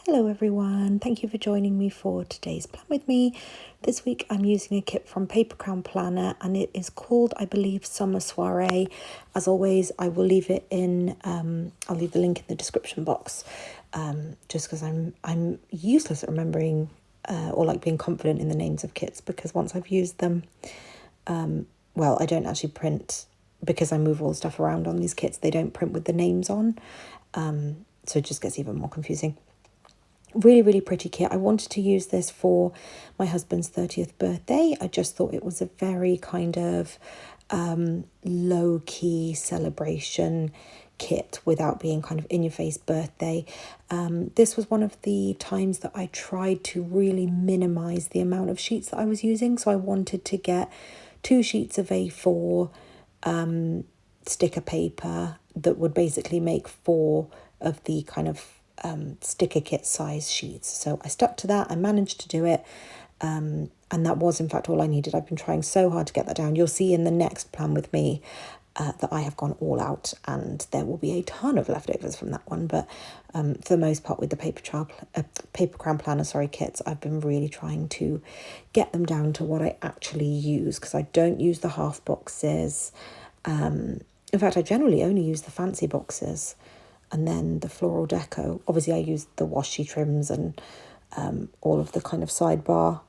Hello everyone, thank you for joining me for today's plan with me. This week I'm using a kit from Paper Crown Planner and it is called, I believe, Summer Soirée. As always, I will leave it in, I'll leave the link in the description box, just because I'm useless at remembering or like being confident in the names of kits, because once I've used them, I don't actually print, because I move all the stuff around on these kits, they don't print with the names on, so it just gets even more confusing. Really pretty kit. I wanted to use this for my husband's 30th birthday. I just thought it was a very kind of low-key celebration kit without being kind of in-your-face birthday. This was one of the times that I tried to really minimise the amount of sheets that I was using. So I wanted to get 2 sheets of A4 sticker paper that would basically make 4 of the kind of sticker kit size sheets. So I stuck to that. I managed to do it. And that was in fact all I needed. I've been trying so hard to get that down. You'll see in the next plan with me that I have gone all out, and there will be a ton of leftovers from that one. But for the most part with the Paper Crown Planner kits, I've been really trying to get them down to what I actually use, because I don't use the half boxes. In fact, I generally only use the fancy boxes. And then the floral deco. Obviously, I use the washi trims and all of the kind of sidebar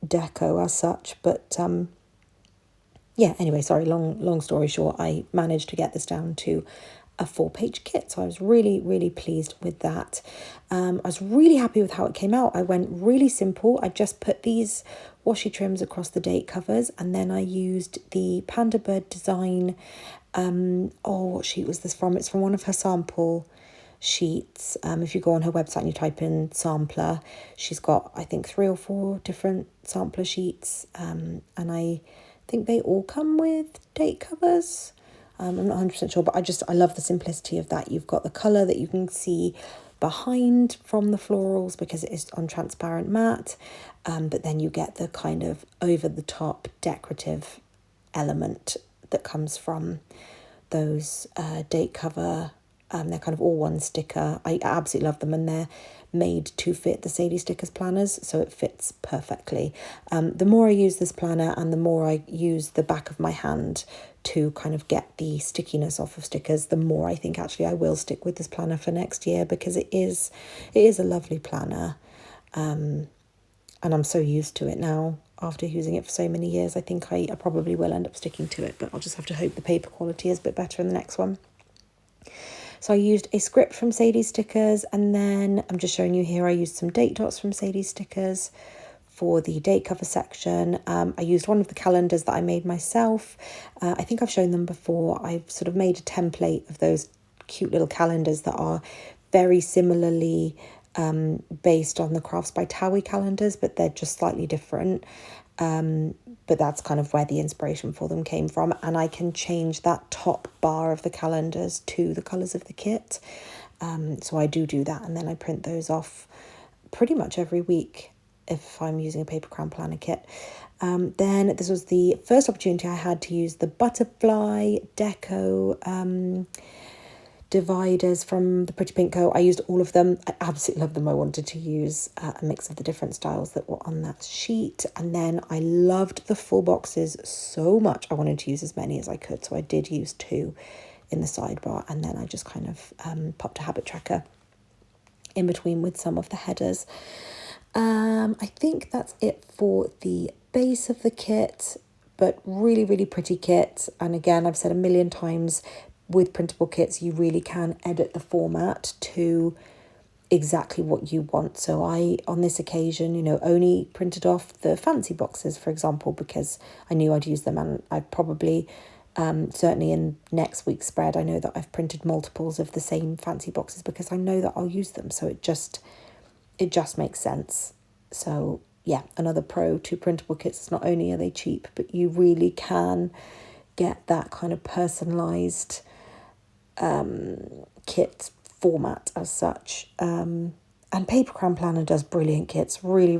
deco as such. But anyway, sorry, long story short, I managed to get this down to a 4-page kit. So I was really pleased with that. I was really happy with how it came out. I went really simple. I just put these washi trims across the date covers, and then I used the Panda Bird design. What sheet was this from? It's from one of her sample sheets. If you go on her website and you type in sampler, she's got, I think, 3 or 4 different sampler sheets. And I think they all come with date covers. I'm not 100% sure, but I love the simplicity of that. You've got the colour that you can see behind from the florals because it is on transparent matte, but then you get the kind of over-the-top decorative element that comes from those date cover. They're kind of all one sticker. I absolutely love them, and they're made to fit the Sadies stickers planners, so it fits perfectly. The more I use this planner and the more I use the back of my hand to kind of get the stickiness off of stickers, the more I think actually I will stick with this planner for next year, because it is a lovely planner, and I'm so used to it now. After using it for so many years, I think I probably will end up sticking to it, but I'll just have to hope the paper quality is a bit better in the next one. So I used a script from Sadies Stickers, and then I'm just showing you here I used some date dots from Sadies Stickers for the date cover section. I used one of the calendars that I made myself. I think I've shown them before. I've sort of made a template of those cute little calendars that are very similarly based on the Crafts by Towie calendars, but they're just slightly different. But that's kind of where the inspiration for them came from. And I can change that top bar of the calendars to the colours of the kit. So I do that, and then I print those off pretty much every week if I'm using a Paper Crown Planner kit. Then this was the first opportunity I had to use the butterfly deco dividers from the Pretty Pink Co. I used all of them. I absolutely love them. I wanted to use a mix of the different styles that were on that sheet. And then I loved the full boxes so much. I wanted to use as many as I could. So I did use 2 in the sidebar. And then I just kind of popped a habit tracker in between with some of the headers. I think that's it for the base of the kit, but really pretty kit. And again, I've said a million times, with printable kits, you really can edit the format to exactly what you want. So I, on this occasion, only printed off the fancy boxes, for example, because I knew I'd use them, and I probably, certainly in next week's spread, I know that I've printed multiples of the same fancy boxes because I know that I'll use them. So it just makes sense. So yeah, another pro to printable kits is not only are they cheap, but you really can get that kind of personalised kit format as such. And Paper Crown Planner does brilliant kits, really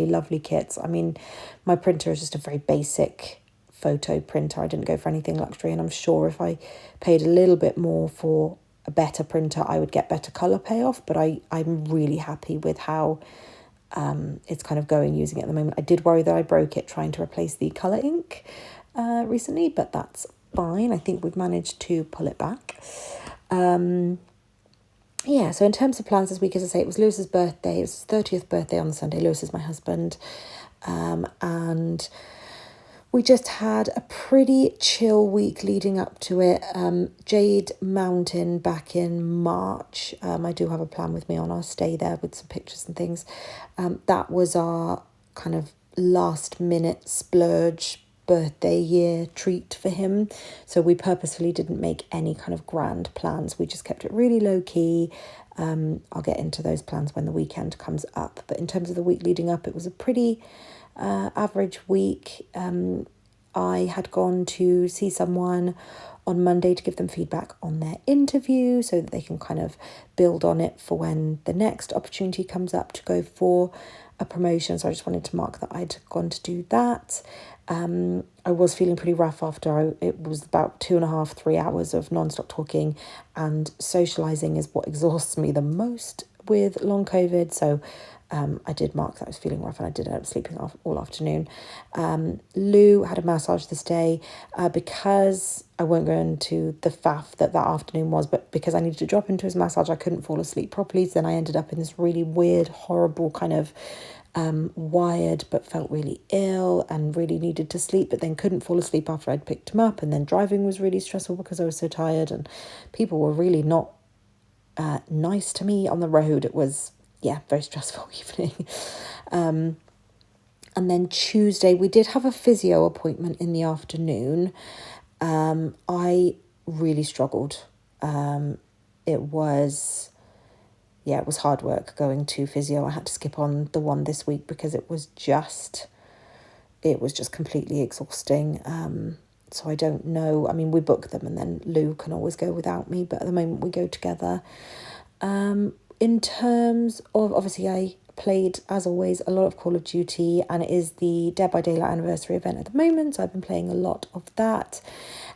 lovely kits. I mean, my printer is just a very basic photo printer. I didn't go for anything luxury, and I'm sure if I paid a little bit more for a better printer, I would get better colour payoff, but I'm really happy with how it's kind of going using it at the moment. I did worry that I broke it trying to replace the colour ink recently, but that's fine. I think we've managed to pull it back. Yeah, so in terms of plans this week, as I say, it was Lewis's birthday. It was his 30th birthday on the Sunday. Lewis is my husband. And we just had a pretty chill week leading up to it. Jade Mountain back in March. I do have a plan with me on our stay there with some pictures and things. That was our kind of last minute splurge birthday year treat for him. So we purposefully didn't make any kind of grand plans. We just kept it really low key. I'll get into those plans when the weekend comes up. But in terms of the week leading up, it was a pretty average week. I had gone to see someone on Monday to give them feedback on their interview so that they can kind of build on it for when the next opportunity comes up to go for a promotion. So I just wanted to mark that I'd gone to do that. I was feeling pretty rough after it was about 2.5, 3 hours of non-stop talking, and socialising is what exhausts me the most with long COVID. So I did mark that I was feeling rough, and I did end up sleeping off all afternoon. Lou had a massage this day because I won't go into the faff that afternoon was, but because I needed to drop into his massage, I couldn't fall asleep properly. So then I ended up in this really weird, horrible kind of wired but felt really ill and really needed to sleep, but then couldn't fall asleep after I'd picked him up. And then driving was really stressful because I was so tired, and people were really not nice to me on the road. It was, very stressful evening. And then Tuesday, we did have a physio appointment in the afternoon. I really struggled. It was hard work going to physio. I had to skip on the one this week because it was just completely exhausting. So I don't know. I mean, we book them and then Lou can always go without me, but at the moment we go together. In terms of, obviously I played, as always, a lot of Call of Duty, and it is the Dead by Daylight anniversary event at the moment, so I've been playing a lot of that.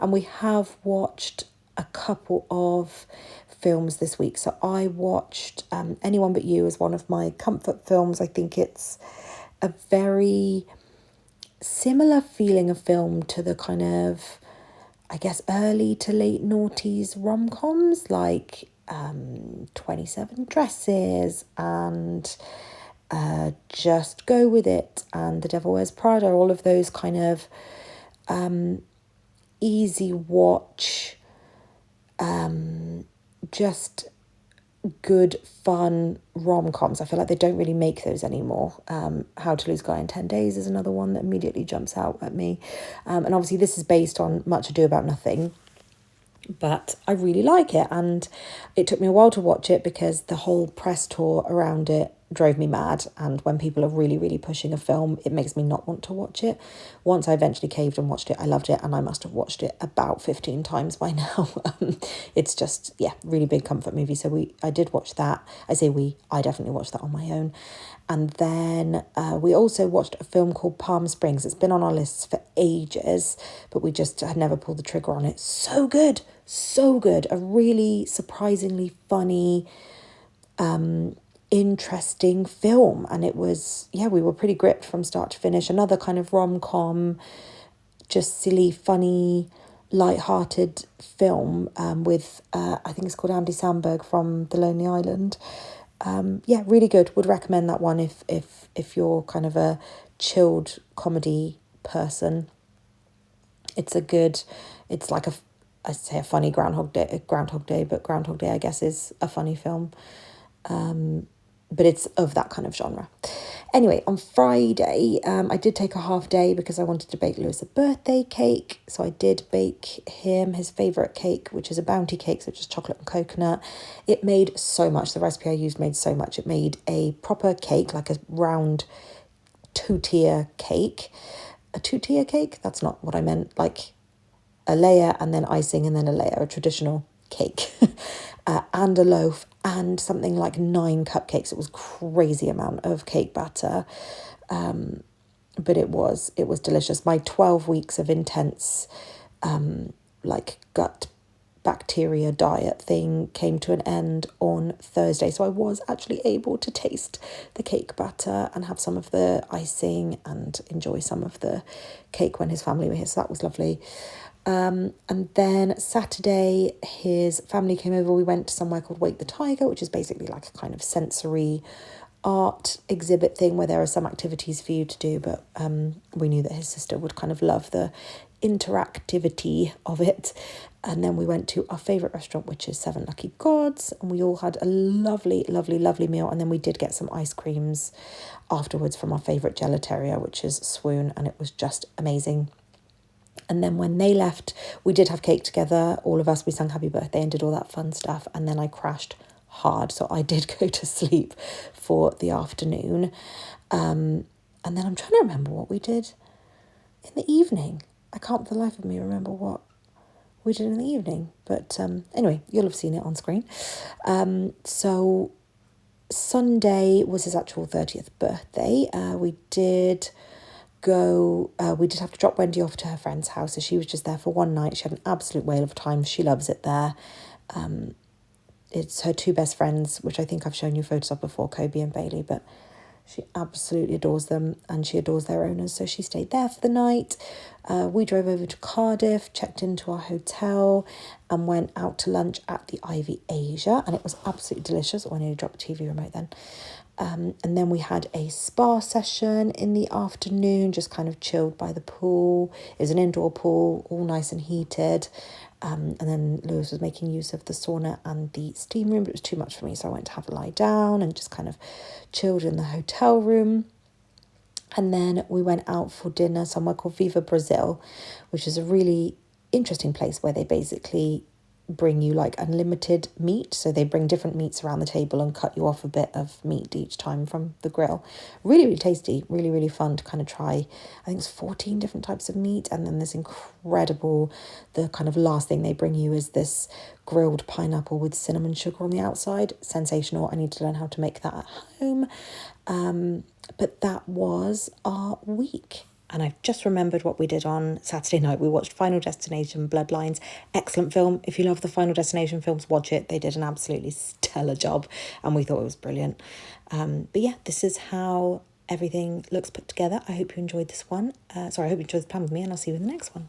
And we have watched a couple of films this week. So I watched Anyone But You as one of my comfort films. I think it's a very similar feeling of film to the kind of, I guess, early to late noughties rom-coms like 27 Dresses and Just Go With It and The Devil Wears Prada, all of those kind of easy watch, just good fun rom-coms. I feel like they don't really make those anymore. How to Lose a Guy in 10 Days is another one that immediately jumps out at me, and obviously this is based on Much Ado About Nothing, but I really like it, and it took me a while to watch it because the whole press tour around it drove me mad, and when people are really, really pushing a film, it makes me not want to watch it. Once I eventually caved and watched it, I loved it, and I must have watched it about 15 times by now. It's just, really big comfort movie. So I did watch that. I definitely watched that on my own. And then we also watched a film called Palm Springs. It's been on our lists for ages, but we just had never pulled the trigger on it. So good. A really surprisingly funny, interesting film. And it was, we were pretty gripped from start to finish. Another kind of rom-com, just silly, funny, light-hearted film with, I think it's called Andy Samberg from The Lonely Island. Really good. Would recommend that one if you're kind of a chilled comedy person. It's like I say a funny Groundhog Day, but Groundhog Day I guess is a funny film. But it's of that kind of genre. Anyway, on Friday, I did take a half day because I wanted to bake Lewis a birthday cake. So I did bake him his favourite cake, which is a bounty cake, so just chocolate and coconut. It made so much. The recipe I used made so much. It made a proper cake, like a round two-tier cake. A two-tier cake? That's not what I meant. Like a layer and then icing and then a layer, a traditional cake. And a loaf and something like 9 cupcakes. It was crazy amount of cake batter, but it was delicious. My 12 weeks of intense, like gut bacteria diet thing came to an end on Thursday. So I was actually able to taste the cake batter and have some of the icing and enjoy some of the cake when his family were here. So that was lovely. And then Saturday, his family came over. We went to somewhere called Wake the Tiger, which is basically like a kind of sensory art exhibit thing where there are some activities for you to do, but we knew that his sister would kind of love the interactivity of it. And then we went to our favourite restaurant, which is Seven Lucky Gods, and we all had a lovely, lovely, lovely meal. And then we did get some ice creams afterwards from our favourite gelateria, which is Swoon, and it was just amazing. And then when they left, we did have cake together, all of us. We sang happy birthday and did all that fun stuff. And then I crashed hard, so I did go to sleep for the afternoon. And then I'm trying to remember what we did in the evening. I can't for the life of me remember what we did in the evening. But anyway, you'll have seen it on screen. So Sunday was his actual 30th birthday. We did have to drop Wendy off to her friend's house, so she was just there for one night. She had an absolute whale of a time. She loves it there. It's her two best friends, which I think I've shown you photos of before, Kobe and Bailey, but she absolutely adores them and she adores their owners, so she stayed there for the night. We drove over to Cardiff, checked into our hotel and went out to lunch at the Ivy Asia, and it was absolutely delicious. Oh, I nearly dropped the TV remote then. And then we had a spa session in the afternoon, just kind of chilled by the pool. It was an indoor pool, all nice and heated. And then Lewis was making use of the sauna and the steam room, but it was too much for me, so I went to have a lie down and just kind of chilled in the hotel room. And then we went out for dinner somewhere called Viva Brazil, which is a really interesting place where they basically bring you like unlimited meat. So they bring different meats around the table and cut you off a bit of meat each time from the grill. Really, really tasty, really, really fun to kind of try. I think it's 14 different types of meat. And then there's incredible, the kind of last thing they bring you is this grilled pineapple with cinnamon sugar on the outside. Sensational. I need to learn how to make that at home. But that was our week. And I've just remembered what we did on Saturday night. We watched Final Destination Bloodlines. Excellent film. If you love the Final Destination films, watch it. They did an absolutely stellar job and we thought it was brilliant. But yeah, this is how everything looks put together. I hope you enjoyed this one. I hope you enjoyed the plan with me, and I'll see you in the next one.